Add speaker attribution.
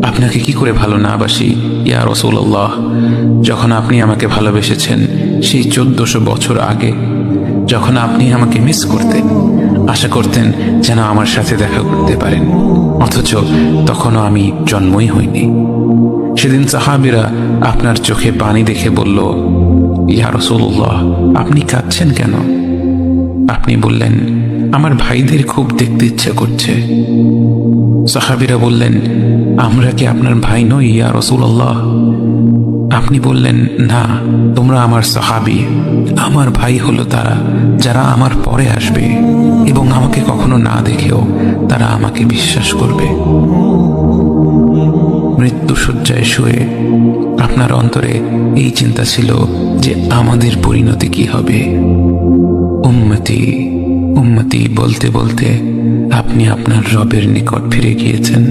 Speaker 1: আপনাকে কি করে ভালো না বাসি ইয়া রাসূলুল্লাহ। যখন আপনি আমাকে ভালোবেসেছেন সেই 1400 বছর আগে, যখন আপনি আমাকে মিস করতেন, আশা করতেন যেন আমার সাথে দেখা করতে পারেন, অথচ তখনও আমি জন্মই হইনি। সেদিন সাহাবীরা আপনার চোখে পানি দেখে বলল, ইয়া রাসূলুল্লাহ, আপনি কাঁদছেন কেন? আপনি বললেন, আমার ভাইদের খুব দেখতে ইচ্ছে করছে। সাহাবীরা বললেন, আমরা কি আপনার ভাই নই ইয়া রাসূলুল্লাহ? আপনি বললেন, না, তোমরা আমার সাহাবী। আমার ভাই হলো তারা যারা আমার পরে আসবে এবং আমাকে কখনো না দেখেও তারা আমাকে বিশ্বাস করবে। মৃত্যু শয্যায় শুয়ে আপনার অন্তরে এই চিন্তা ছিল যে আমাদের পরিণতি কি হবে। উম্মতি উম্মতি বলতে বলতে আপনি আপনার রবের নিকট ফিরে গিয়েছেন।